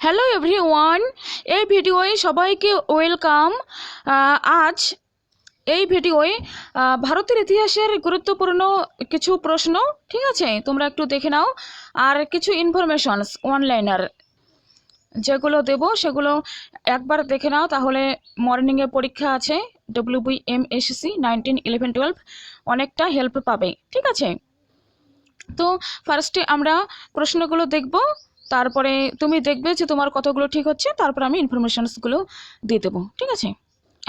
Hello everyone, এই ভিডিওয়ে সবাইকে welcome. আজ এই ভিডিওয়ে ভারতের ইতিহাসের গুরুত্বপূর্ণ কিছু প্রশ্ন, ঠিক আছে, তোমরা একটু দেখে নাও। আর কিছু ইনফরমেশনস অনলাইনার যেগুলো দেবো সেগুলো একবার দেখে নাও, তাহলে মর্নিংয়ে পরীক্ষা আছে WBMSC 19, 11, 12, অনেকটা হেল্প পাবে, ঠিক আছে। তো ফার্স্টে আমরা প্রশ্নগুলো দেখব, তারপরে তুমি দেখবে যে তোমার কতগুলো ঠিক হচ্ছে, তারপর আমি ইনফরমেশনসগুলো দিয়ে দেবো, ঠিক আছে।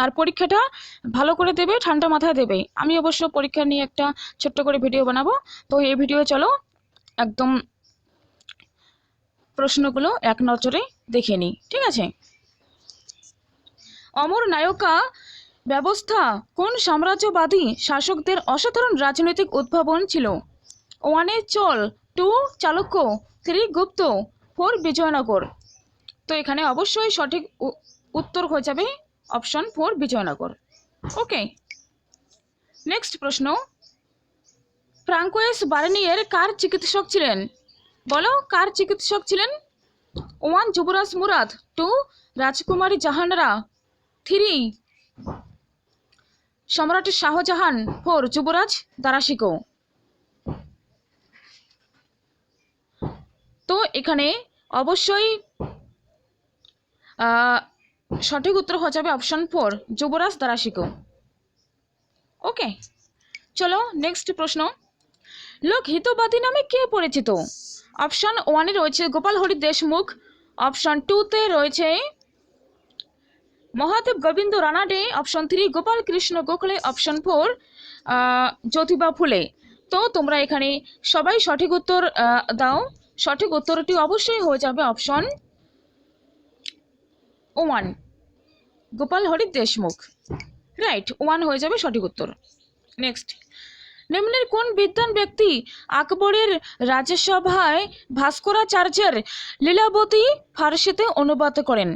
আর পরীক্ষাটা ভালো করে দেবে, ঠান্ডা মাথায় দেবে। আমি অবশ্য পরীক্ষা নিয়ে একটা ছোট্ট করে ভিডিও বানাবো, তো এই ভিডিও চলো একদম প্রশ্নগুলো এক নজরে দেখে নিই, ঠিক আছে। অমর নায়কা ব্যবস্থা কোন সাম্রাজ্যবাদী শাসকদের অসাধারণ রাজনৈতিক উদ্ভাবন ছিল? 1 চোল, 2 চালুক্য, 3 গুপ্ত, 4 বিজয়নগর। তো এখানে অবশ্যই সঠিক উত্তর হয়ে যাবে অপশন 4 বিজয়নগর। ওকে, নেক্সট প্রশ্ন, ফ্রাঙ্কোয়েস বার্নিয়ের কার চিকিৎসক ছিলেন? বলো, কার চিকিৎসক ছিলেন? 1 যুবরাজ মুরাদ, 2 রাজকুমারী জাহানারা, 3 সম্রাট শাহজাহান, 4 যুবরাজ দারাশিকো। তো এখানে অবশ্যই সঠিক উত্তর হয়ে যাবে অপশন 4 যুবরাজ দারাশিকো। ওকে, চলো নেক্সট প্রশ্ন, লোকহিতবাদী নামে কে পরিচিত? অপশন 1-এ রয়েছে গোপাল হরি দেশমুখ, অপশন 2-তে রয়েছে মহাদেব গোবিন্দ রানাডে, অপশন 3 গোপাল কৃষ্ণ গোখলে, অপশন 4 জ্যোতিবা ফুলে। তো তোমরা এখানে সবাই সঠিক উত্তর দাও। সঠিক উত্তরটি অবশ্যই হয়ে যাবে অপশন 1 গোপাল হরি দেশমুখ। রাইট, 1 হয়ে যাবে সঠিক উত্তর। নেক্সট, নিম্নের কোন বিদ্বান ব্যক্তি আকবরের রাজসভায় ভাস্করাচার্যের লীলাবতী ফার্সিতে অনুবাদ করেন?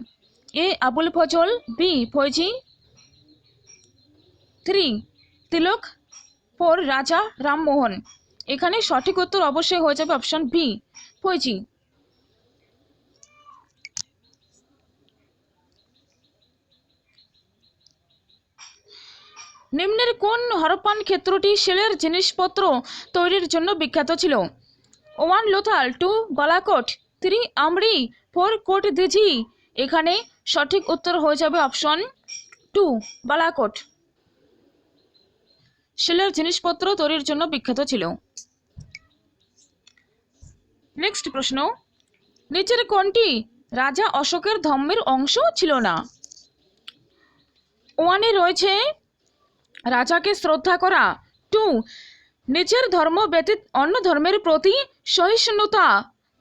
এ আবুল ফজল, বি ফৈজি, 3 তিলক, 4 রাজা রামমোহন। এখানে সঠিক উত্তর অবশ্যই হয়ে যাবে অপশন বি ফৈজি। নিম্নের কোন হরপ্পান ক্ষেত্রটি শিলের জিনিসপত্র তৈরির জন্য বিখ্যাত ছিল? 1 লোথাল, 2 বালাকোট, 3 আমরি, 4 কোট দিজি। এখানে সঠিক উত্তর হয়ে যাবে অপশন 2 বালাকোট। শিলের জিনিসপত্র তৈরির জন্য বিখ্যাত ছিল। নেক্সট প্রশ্ন, নিচের কোনটি রাজা অশোকের ধর্মের অংশ ছিল না? 1-এ রয়েছে রাজাকে শ্রদ্ধা করা, 2 নিজের ধর্ম ব্যতীত অন্য ধর্মের প্রতি সহিষ্ণুতা,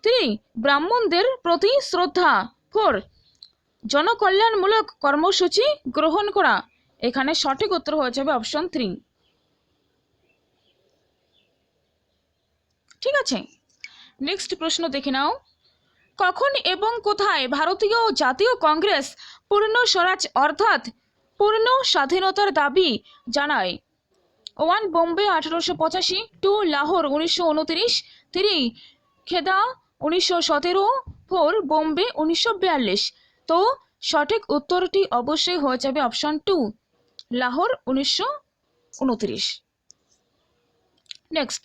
3 ব্রাহ্মণদের প্রতি শ্রদ্ধা, 4 জনকল্যাণমূলক কর্মসূচি গ্রহণ করা। এখানে সঠিক উত্তর হয়ে যাবে অপশন 3। ঠিক আছে, নেক্সট প্রশ্ন দেখে নাও, কখন এবং কোথায় ভারতীয় জাতীয় কংগ্রেস পূর্ণ স্বরাজ অর্থাৎ পূর্ণ স্বাধীনতার দাবি জানায়? 1 বোম্বে 1885, 2 লাহোর 1929, 3 খেদা 1917, 4 বোম্বে 1942। তো সঠিক উত্তরটি অবশ্যই হয়ে যাবে অপশন 2 লাহোর 1929। নেক্সট,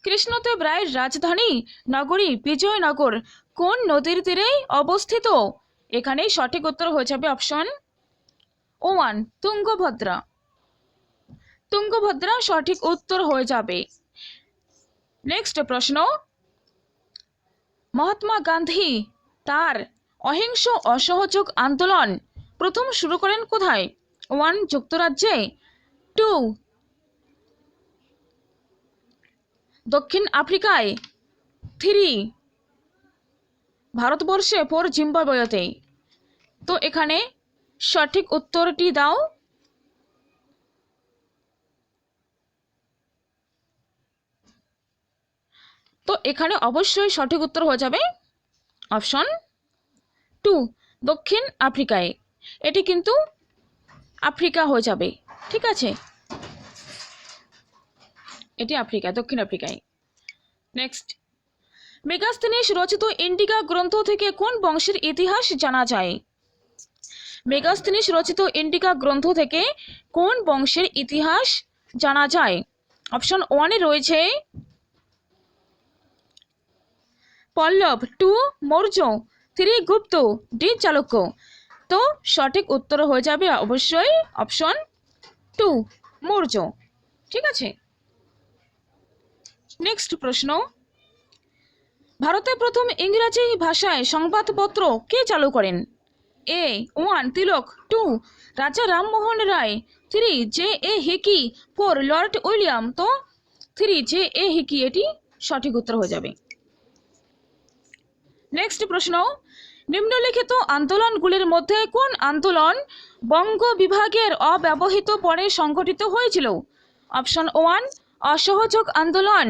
কৃষ্ণদেব রায়ের রাজধানী নগরী বিজয়নগর কোন নদীর তীরে অবস্থিত? এখানে সঠিক উত্তর হয়ে যাবে অপশন 1 তুঙ্গভদ্রা। তুঙ্গভদ্রা সঠিক উত্তর হয়ে যাবে। নেক্সট প্রশ্ন, মহাত্মা গান্ধী তার অহিংস অসহযোগ আন্দোলন প্রথম শুরু করেন কোথায়? 1 যুক্তরাজ্যে, 2 দক্ষিণ আফ্রিকায়, 3 ভারতবর্ষে, 4 জিম্বাবুয়েতে। তো এখানে সঠিক উত্তরটি দাও। তো এখানে অবশ্যই সঠিক উত্তর হয়ে যাবে অপশন 2 দক্ষিণ আফ্রিকায়। এটি কিন্তু আফ্রিকা হয়ে যাবে, ঠিক আছে, এটি আফ্রিকা, দক্ষিণ আফ্রিকায়। নেক্সট, মেগাস্তিনিস রচিত ইন্ডিকা গ্রন্থ থেকে কোন বংশের ইতিহাস জানা যায়? মেগাস্তিনিস রচিত ইন্ডিকা গ্রন্থ থেকে কোন বংশের ইতিহাস জানা যায়? অপশন 1 এ রয়েছে পল্লব, 2 মৌর্য, 3 গুপ্ত, ডি চালুক্য। তো সঠিক উত্তর হয়ে যাবে অবশ্যই অপশন 2 মৌর্য। ঠিক আছে, নেক্সট প্রশ্ন, ভারতে প্রথম ইংরেজি ভাষায় সংবাদপত্র কে চালু করেন? এ 1 তিলক, 2 রাজা Rammohan Roy, 3 J A Hicky, 4 Lord William. তো 3 জে এ হিকি এটি সঠিক উত্তর হয়ে যাবে। নেক্সট প্রশ্ন, নিম্নলিখিত আন্দোলনগুলির মধ্যে কোন আন্দোলন বঙ্গ বিভাগের অব্যবহৃত পরে সংগঠিত হয়েছিল? অপশন 1 অসহযোগ আন্দোলন,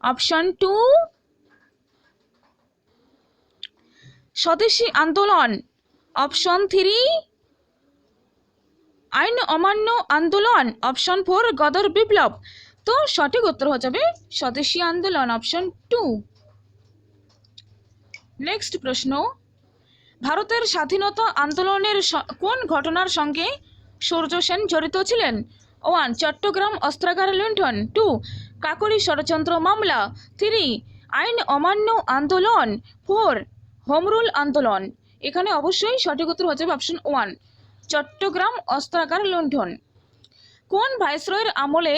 অপশন 2 স্বদেশী আন্দোলন, অপশন 3 আইন অমান্য আন্দোলন, অপশন 4 গদর বিপ্লব। তো সঠিক উত্তর হয়ে যাবে স্বদেশী আন্দোলন, অপশন 2। নেক্সট প্রশ্ন, ভারতের স্বাধীনতা আন্দোলনের কোন ঘটনার সঙ্গে সূর্য সেন জড়িত ছিলেন? 1 চট্টগ্রাম অস্ত্রাগার লুণ্ঠন, 2 কাকরি ষড়যন্ত্র মামলা, 3 আইন অমান্য আন্দোলন, 4 হোমরুল আন্দোলন। এখানে অবশ্যই সঠিক উত্তর হয়ে যাবে অপশন 1 চট্টগ্রাম অস্ত্রাগার লুণ্ঠন। কোন ভাইসরয়ের আমলে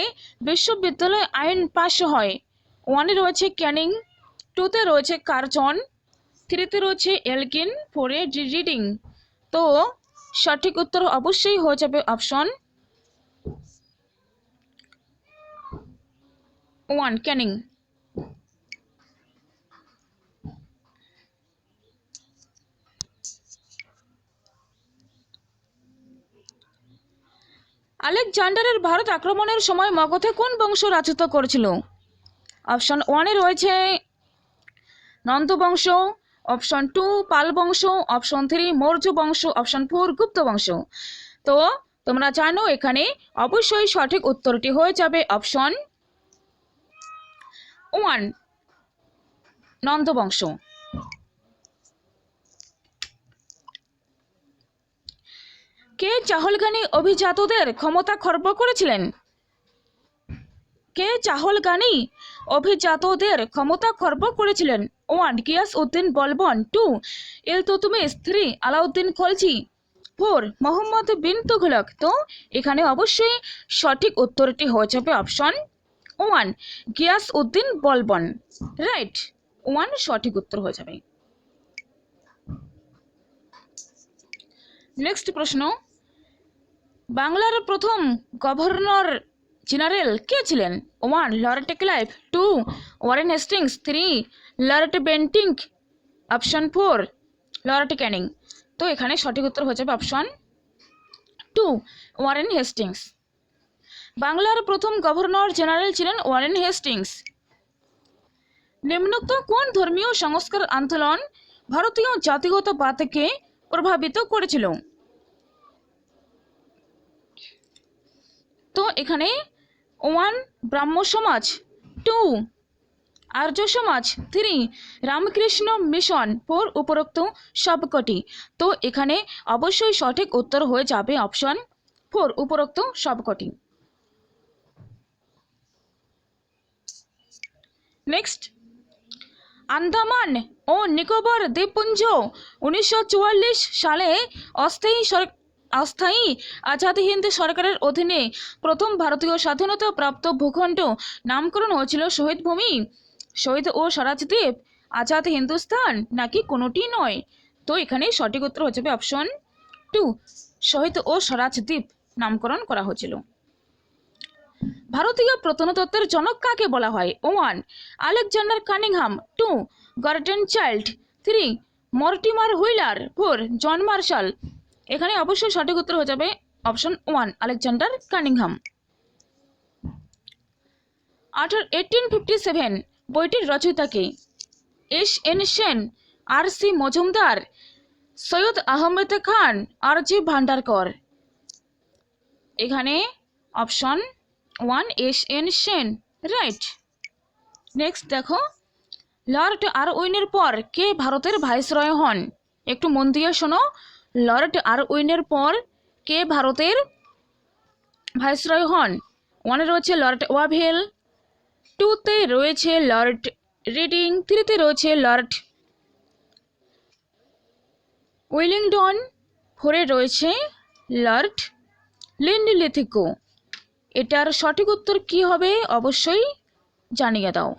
বিশ্ববিদ্যালয় আইন পাশ হয়? 1 এ রয়েছে ক্যানিং, 2তে রয়েছে কার্জন, 3তে রয়েছে এলকিন, 4 এ রিডিং। তো সঠিক উত্তর অবশ্যই হয়ে যাবে অপশন 1 ক্যানিং। আলেকজান্ডারের ভারত আক্রমণের সময় মগধে কোন বংশ রাজত্ব করেছিল? অপশন 1 এ রয়েছে নন্দ বংশ, অপশন 2 পাল বংশ, অপশন 3 মৌর্য বংশ, অপশন 4 গুপ্ত বংশ। তো তোমরা জানো এখানে অবশ্যই সঠিক উত্তরটি হয়ে যাবে অপশন 1 নন্দ বংশ। কে চাহলগানি অভিজাতদের ক্ষমতা খর্ব করেছিলেন? কে চাহলগানি অভিজাতদের ক্ষমতা খর্ব করেছিলেন? 1 গিয়াস উদ্দিন বলবন, 2 ইলতুৎমিশ, 3 আলাউদ্দিন খলজি, 4 মোহাম্মদ বিন তুঘলক। তো এখানে অবশ্যই সঠিক উত্তরটি হয়ে যাবে অপশন 1 গিয়াস উদ্দিন বলবন। রাইট, 1 সঠিক উত্তর হয়ে যাবে। নেক্সট প্রশ্ন, বাংলার প্রথম গভর্নর জেনারেল কে ছিলেন? 1 Lord Clive, 2 Warren Hastings, 3 Lord Bentinck, option 4 Lord Canning. তো এখানে সঠিক উত্তর হয়ে যাবে অপশন 2 ওয়ারেন হেস্টিংস। বাংলার প্রথম গভর্নর জেনারেল ছিলেন ওয়ারেন হেস্টিংস। নিম্নোক্ত কোন ধর্মীয় সংস্কার আন্দোলন ভারতীয় জাতীয়তাবাদকে প্রভাবিত করেছিল? তো এখানে 1 ব্রাহ্ম সমাজ, 2 আর্য সমাজ, 3 রামকৃষ্ণ মিশন, 4 উপরোক্ত সবকটি। তো এখানে অবশ্যই সঠিক উত্তর হয়ে যাবে অপশন 4 উপরোক্ত সবকটি। নেক্সট, আন্দামান ও নিকোবর দ্বীপপুঞ্জ 1944 সালে অস্থায়ী আজাদ হিন্দ সরকারের অধীনে প্রথম ভারতীয় স্বাধীনতা প্রাপ্ত ভূখণ্ড নামকরণ হয়েছিল শহীদ ভূমি, শহীদ ও স্বরাজ দ্বীপ, আজাদ হিন্দুস্তান, নাকি কোনোটি নয়? তো এখানে সঠিক উত্তর হয়ে যাবে অপশন 2 শহীদ ও স্বরাজ দ্বীপ নামকরণ করা হয়েছিল। ভারতীয় প্রত্নতত্ত্বের জনক কাকে বলা হয়? 1 Alexander Cunningham, 2 Gordon Childe, 3 Mortimer Wheeler, 4 John Marshall. এখানে অবশ্যই সঠিক উত্তর হয়ে যাবে অপশন 1 আলেকজান্ডার কানিংহাম। 1857 বইটির রচয়িতাকে? এস.এন. সেন, আর.সি. মজুমদার, সৈয়দ আহমেদ খান, আর.জি. ভান্ডারকর। এখানে option 1 S N. Sen. Right. Next দেখো, লর্ড আরউইনের পর কে ভারতের ভাইসরয় হন? একটু মন দিয়ে শোনো, লর্ড আরউইনের পর কে ভারতের ভাইসরয় হন? ওয়ানে রয়েছে লর্ড ওয়াভেল, টুতে রয়েছে লর্ড রিডিং, থ্রিতে রয়েছে লর্ড উইলিংডন, ফোরে রয়েছে লর্ড লিন্ডলিথিকো। এটার সঠিক উত্তর কি হবে অবশ্যই জানিয়ে দাও।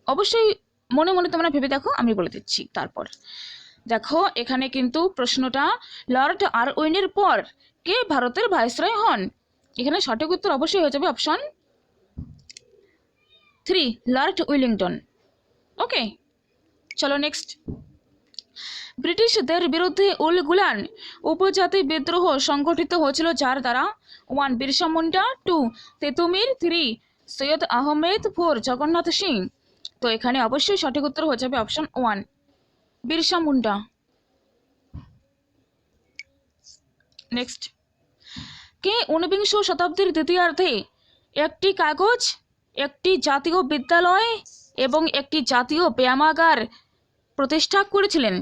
অবশ্যই মনে মনে তোমরা ভেবে দেখো, আমি বলে দিচ্ছি তারপর। দেখো এখানে কিন্তু প্রশ্নটা লর্ড আরউইনের পর কে ভারতের ভাইসরয় হন, এখানে সঠিক উত্তর অবশ্যই হয়ে যাবে অপশন 3 লর্ড উইলিংটন। ওকে, চলো নেক্সট। ব্রিটিশদের বিরুদ্ধে উল গুলান উপজাতি বিদ্রোহ সংগঠিত হয়েছিল যার দ্বারা? 1 বিরসা মুন্ডা, 2 তেতুমির, 3 সৈয়দ আহমেদ, 4 জগন্নাথ সিং। তো এখানে অবশ্যই সঠিক উত্তর হয়ে যাবে অপশন 1 বিরসা মুন্ডা। নেক্সট, কে 19বিংশ শতাব্দীর দ্বিতীয়ার্ধে একটি কাগজ, একটি জাতীয় বিদ্যালয় এবং একটি জাতীয় ব্যায়ামাগার প্রতিষ্ঠা করেছিলেন?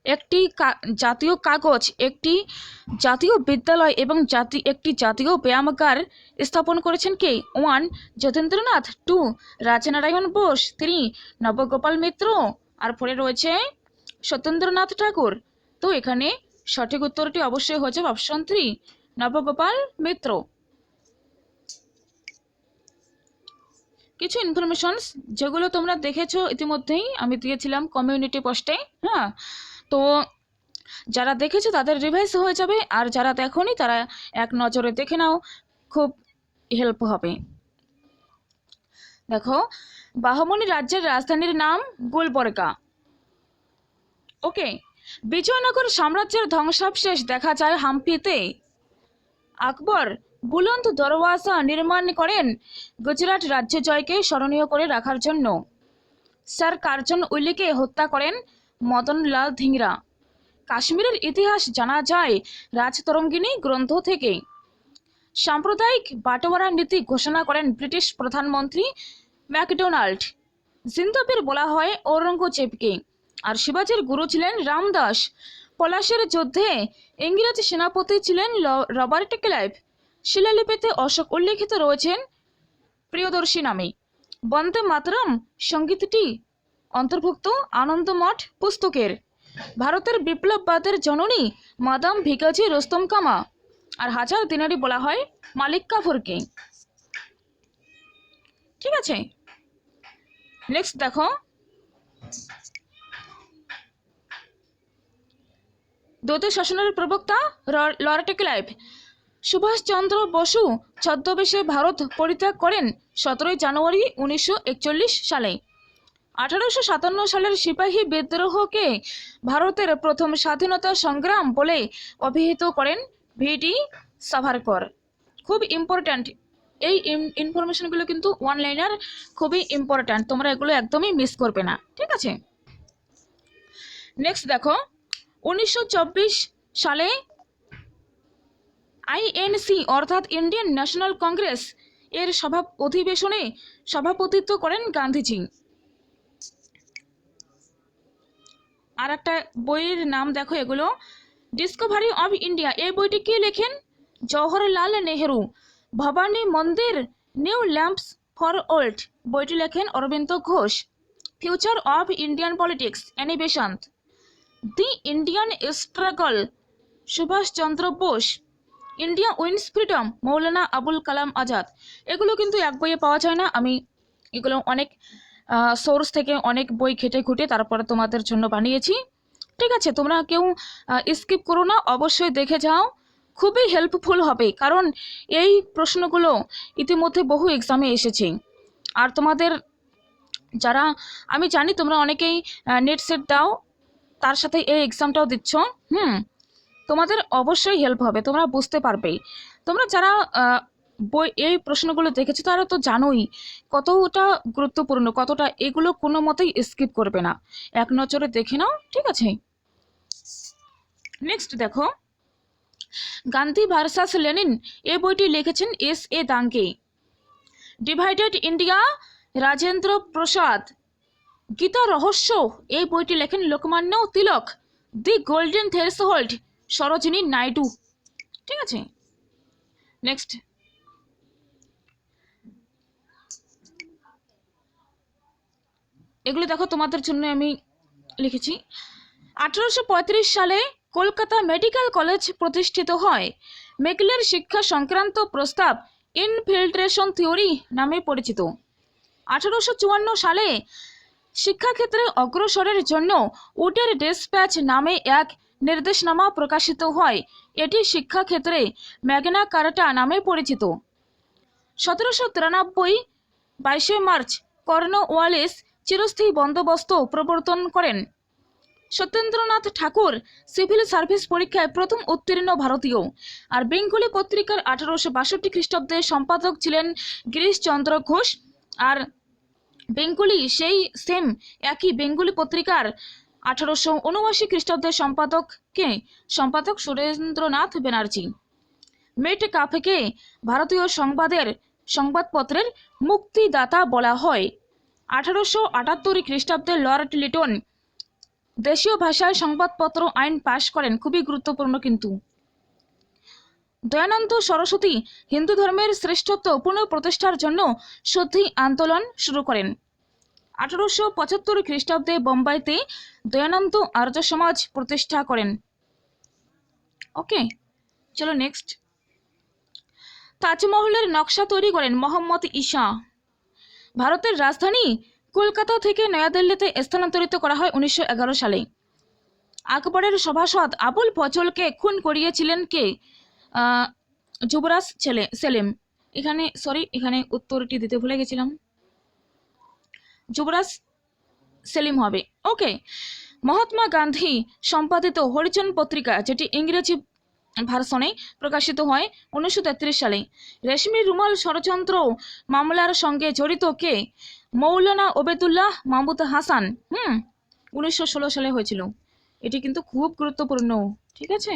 একটি জাতীয় কাগজ, একটি জাতীয় বিদ্যালয় এবং একটি জাতীয় ব্যায়ামাগার স্থাপন করেছেন কে? 1 যতীন্দ্রনাথ, 2 রাজনারায়ণ বোস, 3 নবগোপাল মিত্র, আর পরে রয়েছে সত্যেন্দ্রনাথ ঠাকুর। তো এখানে সঠিক উত্তরটি অবশ্যই হয়ে যাবে অপশন 3 নবগোপাল মিত্র। কিছু ইনফরমেশনস যেগুলো তোমরা দেখেছো ইতিমধ্যেই আমি দিয়েছিলাম কমিউনিটি পোস্টে। হ্যাঁ, তো যারা দেখেছো তাদের রিভাইজ হয়ে যাবে, আর যারা দেখোনি তারা এক নজরে দেখে নাও, খুব হেল্প হবে। দেখো, বাহমনি রাজ্যের রাজধানীর নাম গুলবর্গা। ওকে, বিজয়নগর সাম্রাজ্যের ধ্বংসাবশেষ দেখা যায় হাম্পিতে। আকবর বুলন্দ দরওয়াজা নির্মাণ করেন গুজরাট রাজ্য জয়কে স্মরণীয় করে রাখার জন্য। স্যার কার্জন উইলিকে হত্যা করেন মদনলাল ধিংরা। কাশ্মীরের ইতিহাস জানা যায় রাজতরঙ্গিনী গ্রন্থ থেকে। সাম্প্রদায়িক বাটোয়ারা নীতি ঘোষণা করেন ব্রিটিশ প্রধানমন্ত্রী ম্যাকডোনাল্ড। জিন্দাবির বলা হয় ঔরঙ্গজেবকে। আর শিবাজির গুরু ছিলেন রামদাস। পলাশের যুদ্ধে ইংরেজ সেনাপতি ছিলেন রবার্ট ক্লাইভ। শিলালিপিতে অশোক উল্লেখিত রয়েছেন প্রিয়দর্শী নামে। বন্দে মাতরম সঙ্গীতটি অন্তর্ভুক্ত আনন্দমঠ পুস্তকের। ভারতের বিপ্লববাদের জননী মাদাম ভিকাজি রুস্তম কামা। আর হাজার দিনারি বলা হয় মালিক কাফুরকে। ঠিক আছে, নেক্সট দেখো, দ্বৈত শাসনের প্রবক্তা লর্ড ক্লাইভ। সুভাষচন্দ্র বসু ছদ্মবেশে ভারত পরিত্যাগ করেন 17 জানুয়ারি 1941 সালে। 1857 সালের সিপাহী বিদ্রোহকে ভারতের প্রথম স্বাধীনতা সংগ্রাম বলে অভিহিত করেন ভিডি সাভারকর। খুব ইম্পর্ট্যান্ট এই ইনফরমেশনগুলো, কিন্তু ওয়ান লাইনার, খুবই ইম্পর্ট্যান্ট, তোমরা এগুলো একদমই মিস করবে না। ঠিক আছে, নেক্সট দেখো, 1924 সালে আইএনসি অর্থাৎ ইন্ডিয়ান ন্যাশনাল কংগ্রেস এর অধিবেশনে সভাপতিত্ব করেন গান্ধীজি। আর একটা বইয়ের নাম দেখো, এগুলো ডিসকভারি অফ ইন্ডিয়া, এই বইটি কে লেখেন? জওহরলাল নেহেরু। ভবানী মন্দির, নিউ ল্যাম্পস ফর ওল্ড, বইটি লেখেন Aurobindo Ghosh. Future of Indian politics, Annie Besant. The Indian struggle, Subhash Chandra Bose. India wins freedom, Maulana Abul Kalam Azad. এগুলো কিন্তু এক বইয়ে পাওয়া যায় না, আমি এগুলো অনেক সোর্স থেকে অনেক বই ঘেটে ঘুটে তারপরে তোমাদের জন্য বানিয়েছি। ঠিক আছে, তোমরা কেউ স্কিপ করো না, অবশ্যই দেখে যাও, খুবই হেল্পফুল হবে, কারণ এই প্রশ্নগুলো ইতিমধ্যে বহু এক্সামে এসেছে। আর তোমাদের যারা, আমি জানি তোমরা অনেকেই নেট সেট দাও, তার সাথে এই এক্সামটাও দিচ্ছ, তোমাদের অবশ্যই হেল্প হবে, তোমরা বুঝতে পারবে। তোমরা যারা বই এই প্রশ্নগুলো দেখেছো তারা তো জানোই কতটা গুরুত্বপূর্ণ, কতটা, এগুলো কোনো মতেই স্কিপ করবে না, এক নজরে দেখে নাও। ঠিক আছে, নেক্সট দেখো, গান্ধী ভার্সাস লেনিন এই বইটি লিখেছেন S A Dange. Divided India, Rajendra Prasad. Gita Rahasya এই বইটি লেখেন Lokmanya Tilak. The golden threshold Sarojini Naidu. ঠিক আছে, নেক্সট। এগুলো দেখো তোমাদের জন্য আমি লিখেছি। 1835 সালে কলকাতা মেডিকেল কলেজ প্রতিষ্ঠিত হয়। মেকলের শিক্ষা সংক্রান্ত প্রস্তাব ইনফিল্ট্রেশন থিওরি নামে পরিচিত। 1854 সালে শিক্ষাক্ষেত্রে অগ্রসরের জন্য উডের ডেসপ্যাচ নামে এক নির্দেশনামা প্রকাশিত হয়। এটি শিক্ষাক্ষেত্রে ম্যাগনা কার্টা নামে পরিচিত। 1793 22 মার্চ কর্নওয়ালিস চিরস্থায়ী বন্দোবস্ত প্রবর্তন করেন। সত্যেন্দ্রনাথ ঠাকুর সিভিল সার্ভিস পরীক্ষায় প্রথম উত্তীর্ণ ভারতীয়। আর বেঙ্গলি পত্রিকার 1862 খ্রিস্টাব্দে সম্পাদক ছিলেন গিরিশচন্দ্র ঘোষ। আর বেঙ্গলি সেই সেম একই বেঙ্গলি পত্রিকার 1879 খ্রিস্টাব্দের সম্পাদক সুরেন্দ্রনাথ ব্যানার্জি। মেট কাফেকে ভারতীয় সংবাদপত্রের মুক্তিদাতা বলা হয়। 1878 খ্রিস্টাব্দে লর্ড লিটন দেশীয় ভাষায় সংবাদপত্র আইন পাশ করেন, খুবই গুরুত্বপূর্ণ কিন্তু। দয়ানন্দ সরস্বতী হিন্দু ধর্মের শ্রেষ্ঠত্ব পুনঃপ্রতিষ্ঠার জন্য শুদ্ধি আন্দোলন শুরু করেন। 1875 খ্রিস্টাব্দে বোম্বাইতে দয়ানন্দ আর্য সমাজ প্রতিষ্ঠা করেন। ওকে, চলো নেক্সট। তাজমহলের নকশা তৈরি করেন মোহাম্মদ ঈসা। ভারতের রাজধানী কলকাতা থেকে নয়াদিল্লিতে স্থানান্তরিত করা হয় 1911 সালে। আকবরের সভাসদ আবুল ফজলকে খুন করিয়েছিলেন কে? যুবরাজ সেলিম। এখানে উত্তরটি দিতে ভুলে গেছিলাম, যুবরাজ সেলিম হবে। ওকে, মহাত্মা গান্ধী সম্পাদিত হরিজন পত্রিকা, যেটি ইংরেজি ভার্সনে প্রকাশিত হয় 1933 সালে। রেশমি রুমাল ষড়যন্ত্র মামলার সঙ্গে জড়িত কে? মৌলানা ওবেদুল্লাহ মাহমুদ হাসান। 1916 সালে হয়েছিল। এটি কিন্তু খুব গুরুত্বপূর্ণ। ঠিক আছে,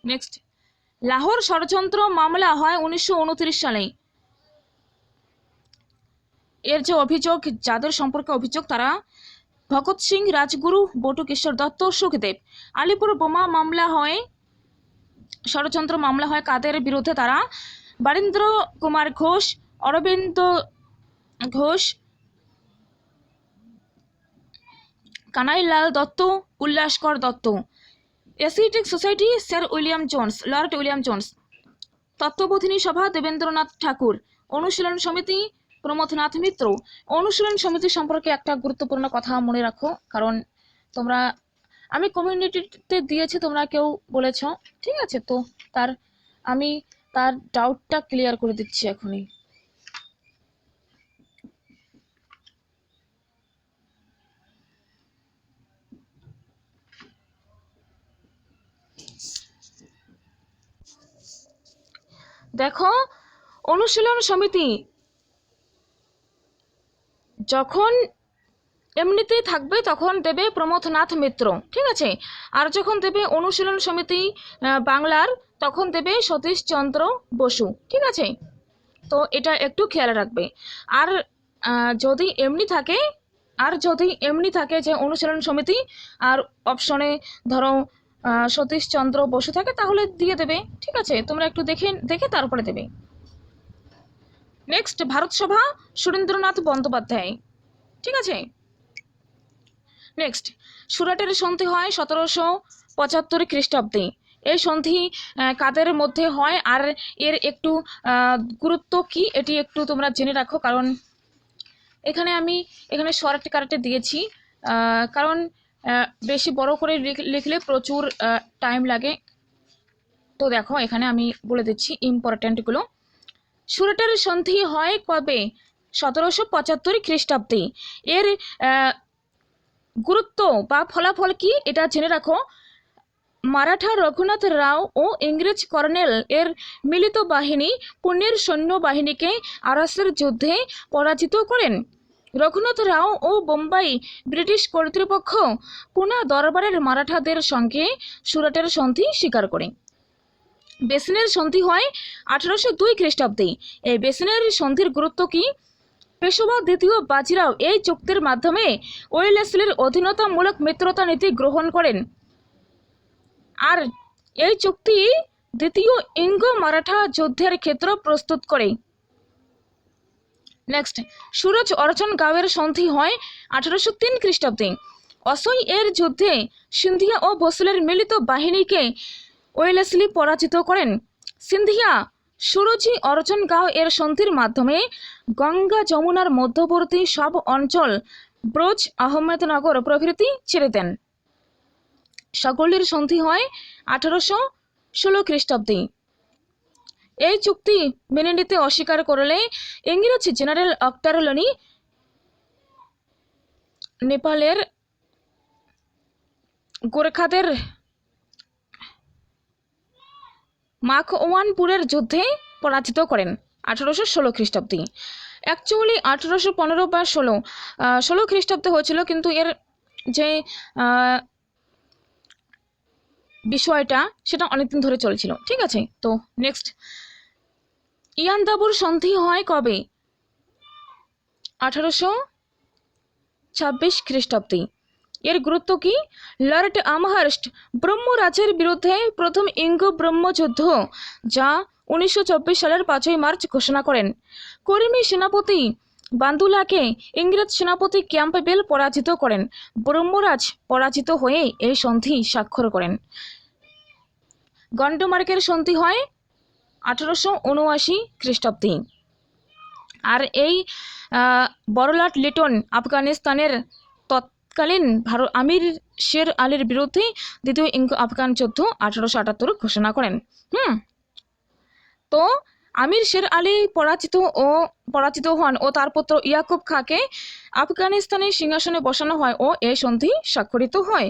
নেক্সট। লাহোর ষড়যন্ত্র মামলা হয় 1929 সালে। এর যে অভিযোগ, যাদের সম্পর্কে অভিযোগ, তারা ভগৎ সিং, রাজগুরু, বটুকেশ্বর দত্ত, সুখদেব। আলিপুর বোমা মামলা হয়, ষড়যন্ত্র মামলা হয় কাদের বিরুদ্ধে? তারা Birendra Kumar Ghosh, Aurobindo Ghosh, Kanailal Dutta, Ullaskar Dutta. Asiatic Society Lord William Jones. Tattwabodhini Sabha Debendranath ঠাকুর। অনুশীলন সমিতি প্রমথনাথ মিত্র। অনুশীলন সমিতি সম্পর্কে একটা গুরুত্বপূর্ণ কথা মনে রাখো, কারণ আমি কমিউনিটিতে দিয়েছি, তোমরা কেউ বলেছ। ঠিক আছে, তো আমি তার ডাউটটা ক্লিয়ার করে দিচ্ছি এখনই। দেখো, অনুশীলন সমিতি যখন এমনিতেই থাকবে তখন দেবে প্রমথনাথ মিত্র। ঠিক আছে, আর যখন দেবে অনুশীলন সমিতি বাংলার, তখন দেবে সতীশচন্দ্র বসু। ঠিক আছে, তো এটা একটু খেয়াল রাখবে। আর যদি এমনি থাকে যে অনুশীলন সমিতি আর অপশনে ধরো সতীশচন্দ্র বসু থাকে, তাহলে দিয়ে দেবে। ঠিক আছে, তোমরা একটু দেখে তারপরে দেবে। নেক্সট, ভারত সভা সুরেন্দ্রনাথ বন্দ্যোপাধ্যায়। ঠিক আছে, নেক্সট। সুরাটের সন্ধি হয় 1775 খ্রিস্টাব্দে। এই সন্ধি কাদের মধ্যে হয় আর এর একটু গুরুত্ব কি, এটি একটু তোমরা জেনে রাখো, কারণ এখানে শর্টকাটে দিয়েছি, কারণ বেশি বড় করে লিখলে প্রচুর টাইম লাগে। তো দেখো, এখানে আমি বলে দিচ্ছি ইম্পর্টেন্টগুলো। সুরাটের সন্ধি হয় কবে? 1775 খ্রিস্টাব্দে। এর গুরুত্ব বা ফলাফল কি, এটা জেনে রাখো। মারাঠা রঘুনাথ রাও ও ইংরেজ কর্নেল এর মিলিত বাহিনী পুনের সৈন্য বাহিনীকে আরাসের যুদ্ধে পরাজিত করেন। রঘুনাথ রাও ও বোম্বাই ব্রিটিশ কর্তৃপক্ষ পুনা দরবারের মারাঠাদের সঙ্গে সুরাটের সন্ধি স্বীকার করে। বেসিনের সন্ধি হয় 1802 খ্রিস্টাব্দে। এই বেসিনের সন্ধির গুরুত্ব কি? পেশোয়া দ্বিতীয় বাজিরাও এই চুক্তির মাধ্যমে ওয়েলেসলির অধীনতামূলক মিত্রতা নীতি গ্রহণ করেন। আর এই চুক্তি দ্বিতীয় ইঙ্গো মারাঠা যুদ্ধের ক্ষেত্র প্রস্তুত করে। নেক্সট, সুরজ অর্জন গাঁওয়ের সন্ধি হয় 1803 খ্রিস্টাব্দে। অসই এর যুদ্ধে সিন্ধিয়া ও ভোসলের মিলিত বাহিনীকে ওয়েলেসলি পরাজিত করেন। সিন্ধিয়া সুরজি অর্জন গাঁও এর সন্ধির মাধ্যমে গঙ্গা যমুনার মধ্যবর্তী সব অঞ্চল ব্রজ, আহমেদনগর প্রভৃতি ছেড়ে দেন। সকলের সন্ধি হয় 1816 খ্রিস্টাব্দে। এই চুক্তি মেনে নিতে অস্বীকার করলে ইংরেজ জেনারেল আখতার লনি নেপালের গোর্খাদের মাখওয়ানপুরের যুদ্ধে পরাজিত করেন 1816 খ্রিস্টাব্দে। অ্যাকচুয়ালি 1815 বা 16 খ্রিস্টাব্দে হয়েছিল, কিন্তু এর যে বিষয়টা সেটা অনেকদিন ধরে চলছিল। ঠিক আছে, তো নেক্সট, ইয়ান্দাবুর সন্ধি হয় কবে? 1826 খ্রিস্টাব্দে। এর গুরুত্ব কি? লর্ড আমহার্স্ট ব্রহ্মরাজের বিরুদ্ধে প্রথম ইঙ্গো ব্রহ্মযুদ্ধ, যা 1924 সালের 5ই মার্চ ঘোষণা করেন। কর্মী সেনাপতি বান্দুলাকে ইংরেজ সেনাপতি ক্যাম্পবেল পরাজিত করেন। ব্রহ্মরাজ পরাজিত হয়ে এই সন্ধি স্বাক্ষর করেন। গন্ডমার্কের সন্ধি হয় 1879 খ্রিস্টাব্দে। আর এই বড়লাট লিটন আফগানিস্তানের তৎকালীন আমির শের আলীর বিরুদ্ধে দ্বিতীয় ইঙ্গো আফগান যুদ্ধ 1878 ঘোষণা করেন। তো আমির শের আলী পরাজিত হন ও তার পুত্র ইয়াকুব খাঁকে আফগানিস্তানের সিংহাসনে বসানো হয় ও এই সন্ধি স্বাক্ষরিত হয়।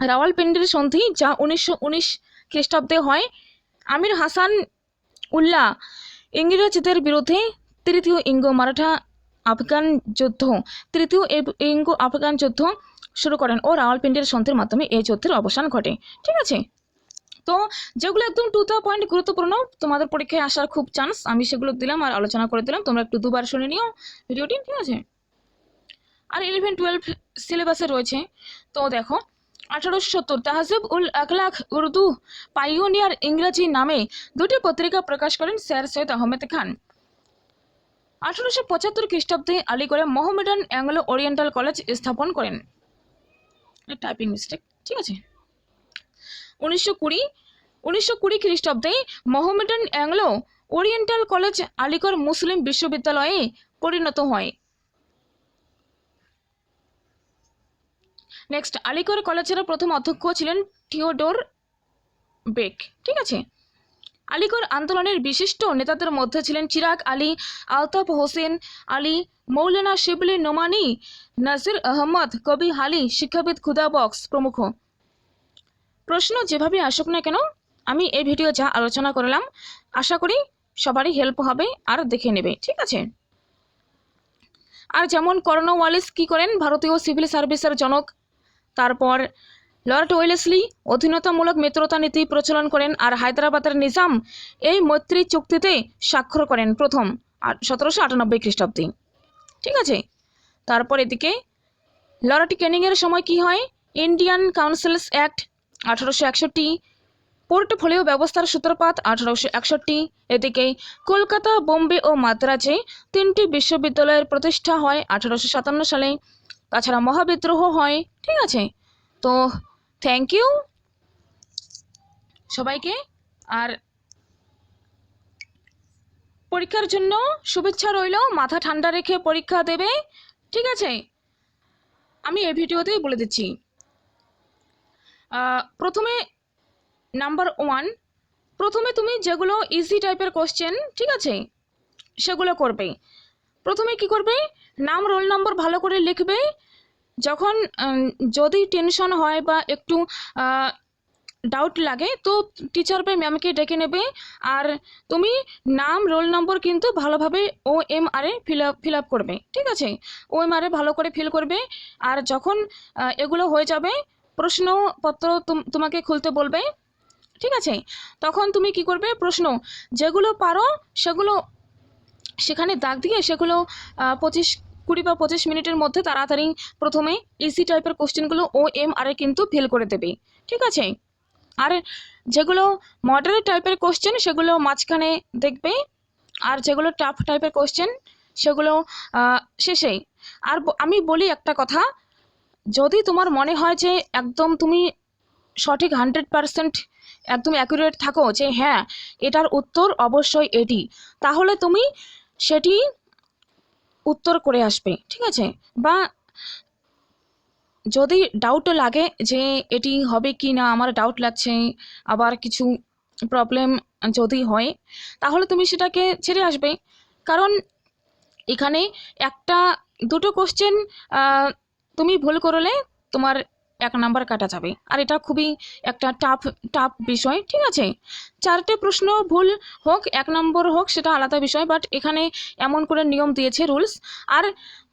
রাওয়ালপিন্ডির সন্ধি, যা 1919 খ্রিস্টাব্দে হয়। আমির হাসান উল্লাহ ইংরেজদের বিরুদ্ধে তৃতীয় ইঙ্গো মারাঠা আফগান যুদ্ধ শুরু করেন ও রাওয়ালপিন্ডির সন্ধির মাধ্যমে এই যুদ্ধের অবসান ঘটে। ঠিক আছে, তো যেগুলো একদম টু দ্য পয়েন্ট গুরুত্বপূর্ণ, তোমাদের পরীক্ষায় আসার খুব চান্স, আমি সেগুলো দিলাম আর আলোচনা করে দিলাম। তোমরা একটু দুবার শুনে নিও ভিডিওটি। ঠিক আছে, আর 11-12 সিলেবাসে রয়েছে। তো দেখো, 1870 তাহজিব উল আখলাক উর্দু পাইওনিয়ার ইংরেজি নামে দুটি পত্রিকা প্রকাশ করেন স্যার সৈয়দ আহমেদ খান। 1875 খ্রিস্টাব্দে আলিগড়ে মোহামেডান অ্যাংলো ওরিয়েন্টাল কলেজ স্থাপন করেন। Typing mistake. ঠিক আছে, 1920 খ্রিস্টাব্দে Mohammedan Anglo Oriental college Aligarh Muslim বিশ্ববিদ্যালয়ে পরিণত হয়। নেক্সট, আলিগড় কলেজের প্রথম অধ্যক্ষ ছিলেন থিওডোর বেক। ঠিক আছে, আলিগড় আন্দোলনের বিশিষ্ট নেতাদের মধ্যে ছিলেন চিরাগ আলী, আলতাফ হোসেন আলী, মৌলানা শিবলি নোমানি, নাজির আহমদ, কবি হালি, শিক্ষাবিদ খুদা বক্স প্রমুখ। প্রশ্ন যেভাবে আসুক না কেন, আমি এই ভিডিও যা আলোচনা করলাম আশা করি সবারই হেল্প হবে আর দেখে নেবে। ঠিক আছে, আর যেমন কর্নওয়ালিস কি করেন? ভারতীয় সিভিল সার্ভিসের জনক। তারপর লর্ড ওয়েলেসলি অধীনতামূলক মিত্রতা নীতি প্রচলন করেন, আর হায়দ্রাবাদের নিজাম এই মৈত্রী চুক্তিতে স্বাক্ষর করেন প্রথম 1798 খ্রিস্টাব্দে। ঠিক আছে, তারপর এদিকে লর্ড ক্যানিংয়ের সময় কি হয়? ইন্ডিয়ান কাউন্সিলস অ্যাক্ট 1861, পোর্টফোলিও ব্যবস্থার সূত্রপাত 1861। এদিকে কলকাতা, বোম্বে ও মাদ্রাজে 3টি বিশ্ববিদ্যালয়ের প্রতিষ্ঠা হয় 1857 সালে। তাছাড়া মহাবিদ্রোহ হয়। ঠিক আছে, তো থ্যাংক ইউ সবাইকে, আর পরীক্ষার জন্য শুভেচ্ছা রইল। মাথা ঠান্ডা রেখে পরীক্ষা দেবে। ঠিক আছে, আমি এই ভিডিওতেই বলে দিচ্ছি। প্রথমে নাম্বার 1, প্রথমে তুমি যেগুলো ইজি টাইপের কোশ্চেন, ঠিক আছে, সেগুলো করবে। প্রথমে কি করবে? নাম, রোল নম্বর ভালো করে লিখবে। যখন যদি টেনশন হয় বা একটু ডাউট লাগে তো টিচার বা ম্যামকে ডেকে নেবে। আর তুমি নাম, রোল নম্বর কিন্তু ভালোভাবে OMR-এ ফিল আপ করবে। ঠিক আছে, OMR-এ ভালো করে ফিল করবে। আর যখন এগুলো হয়ে যাবে, প্রশ্নপত্র তোমাকে খুলতে বলবে। ঠিক আছে, তখন তুমি কি করবে? প্রশ্ন যেগুলো পারো সেগুলো সেখানে দাগ দিয়ে সেগুলো 20 বা 25 মিনিটের মধ্যে তাড়াতাড়ি প্রথমে ইজি টাইপের কোশ্চেনগুলো OMR কিন্তু ফিল করে দেবে, ঠিক আছে। আর যেগুলো মডারেট টাইপের কোশ্চেন সেগুলো মাঝখানে দেখবে, আর যেগুলো টাফ টাইপের কোশ্চেন সেগুলো শেষেই। আর আমি বলি একটা কথা, যদি তোমার মনে হয় যে একদম তুমি সঠিক 100% একদম অ্যাকুরেট থাকো যে হ্যাঁ এটার উত্তর অবশ্যই এটি, তাহলে তুমি সেটি উত্তর করে আসবে, ঠিক আছে। বা যদি ডাউটও লাগে যে এটি হবে কি না, আমার ডাউট লাগছে, আবার কিছু প্রবলেম যদি হয়, তাহলে তুমি সেটাকে ছেড়ে আসবে। কারণ এখানে একটা দুটো কোশ্চেন তুমি ভুল করলে তোমার 1 নাম্বার কাটা যাবে, আর এটা খুবই একটা টাফ টাফ বিষয়, ঠিক আছে। 4টে প্রশ্ন ভুল হোক 1 নম্বর হোক সেটা আলাদা বিষয়, বাট এখানে এমন করে নিয়ম দিয়েছে রুলস। আর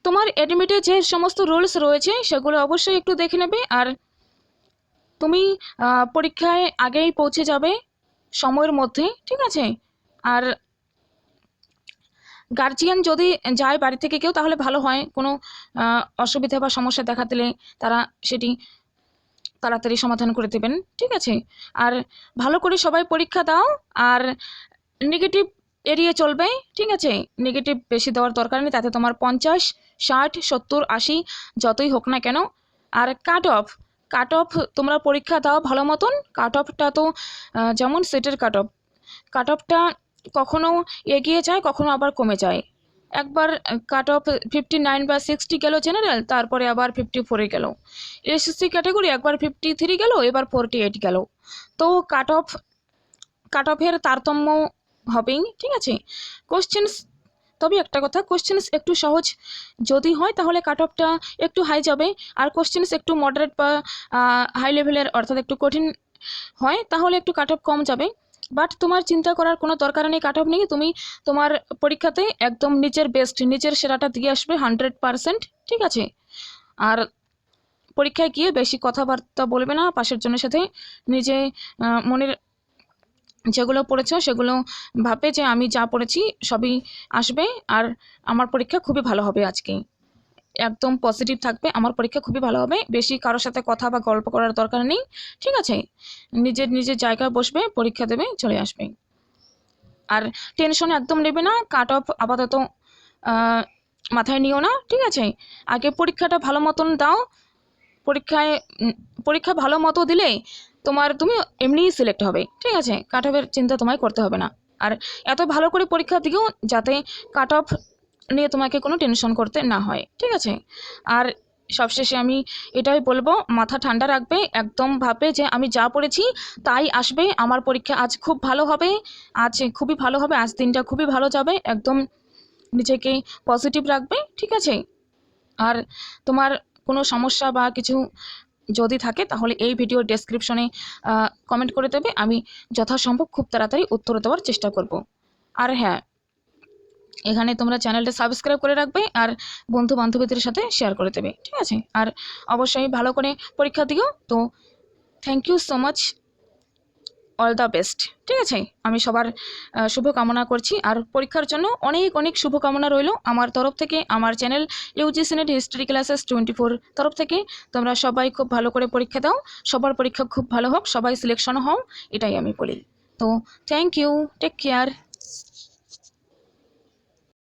তোমার এডমিটে যে সমস্ত রুলস রয়েছে সেগুলো অবশ্যই একটু দেখে নেবে। আর তুমি পরীক্ষায় আগেই পৌঁছে যাবে সময়ের মধ্যে, ঠিক আছে। আর গার্জিয়ান যদি যায় বাড়ি থেকে কেউ, তাহলে ভালো হয়। কোনো অসুবিধা বা সমস্যা দেখা দিলে তারা সেটি তাড়াতাড়ি সমাধান করে দেবেন, ঠিক আছে। আর ভালো করে সবাই পরীক্ষা দাও, আর নেগেটিভ এড়িয়ে চলবে, ঠিক আছে। নেগেটিভ বেশি দেওয়ার দরকার নেই, তাতে তোমার 50, 60, 70, 80 যতই হোক না কেন। আর কাট অফ তোমরা পরীক্ষা দাও ভালো মতন। কাট অফটা তো যেমন সেটের কাট অফটা কখনো এগিয়ে যায়, কখনো আবার কমে যায়। একবার কাট অফ 59 বা 60 গেল জেনারেল, তারপরে আবার 54 গেল। SSC ক্যাটাগরি একবার 53 গেল, এবার 48 গেল। তো কাট অফের তারতম্য হবেই, ঠিক আছে। কোশ্চেন্স, তবে একটা কথা, কোশ্চেন্স একটু সহজ যদি হয় তাহলে কাট অফটা একটু হাই যাবে, আর কোশ্চেন্স একটু মডারেট বা হাই লেভেলের অর্থাৎ একটু কঠিন হয় তাহলে একটু কাট অফ কম যাবে। বাট তোমার চিন্তা করার কোনো দরকার নেই কাট অফ নিয়ে। তুমি তোমার পরীক্ষাতে একদম নিজের বেস্ট, নিজের সেরাটা দিয়ে আসবে 100%, ঠিক আছে। আর পরীক্ষায় গিয়ে বেশি কথাবার্তা বলবে না, পাশের জনের সাথে নিজে মনের যেগুলো পড়েছো সেগুলো ভাববে যে আমি যা পড়েছি সবই আসবে, আর আমার পরীক্ষা খুবই ভালো হবে। আজকে একদম পজিটিভ থাকবে, আমার পরীক্ষা খুবই ভালো হবে। বেশি কারোর সাথে কথা বা গল্প করার দরকার নেই, ঠিক আছে। নিজের জায়গায় বসবে, পরীক্ষা দেবে, চলে আসবে। আর টেনশন একদম নেবে না, কাট অফ আপাতত মাথায় নিও না, ঠিক আছে। আগে পরীক্ষাটা ভালো মতন দাও। পরীক্ষা ভালো মতো দিলে তুমি এমনিই সিলেক্ট হবে, ঠিক আছে। কাট অফের চিন্তা তোমায় করতে হবে না। আর এত ভালো করে পরীক্ষা দিও যাতে কাট অফ নিয়ে তোমাকে কোনো টেনশন করতে না হয়, ঠিক আছে। আর সবশেষে আমি এটাই বলবো, মাথা ঠান্ডা রাখবে, একদম ভাববে যে আমি যা পড়েছি তাই আসবে, আমার পরীক্ষা আজ খুব ভালো হবে, আজ খুবই ভালো হবে, আজ দিনটা খুবই ভালো যাবে। একদম নিজেকে পজিটিভ রাখবে, ঠিক আছে। আর তোমার কোনো সমস্যা বা কিছু যদি থাকে তাহলে এই ভিডিও ডেসক্রিপশনে কমেন্ট করে দেবে, আমি যথাসম্ভব খুব তাড়াতাড়ি উত্তর দেওয়ার চেষ্টা করব। আর হ্যাঁ, এখানে তোমরা চ্যানেলটা সাবস্ক্রাইব করে রাখবে, আর বন্ধু বান্ধবীদের সাথে শেয়ার করে দেবে, ঠিক আছে। আর অবশ্যই ভালো করে পরীক্ষা দিও। তো thank you so much, all the best, ঠিক আছে। আমি সবার শুভকামনা করছি, আর পরীক্ষার জন্য অনেক অনেক শুভকামনা রইল আমার তরফ থেকে, আমার channel UGC net history classes 24 তরফ থেকে। তোমরা সবাই খুব ভালো করে পরীক্ষা দাও, সবার পরীক্ষা খুব ভালো হোক, সবাই সিলেকশন হও, এটাই আমি বলি। তো থ্যাংক ইউ, টেক কেয়ার।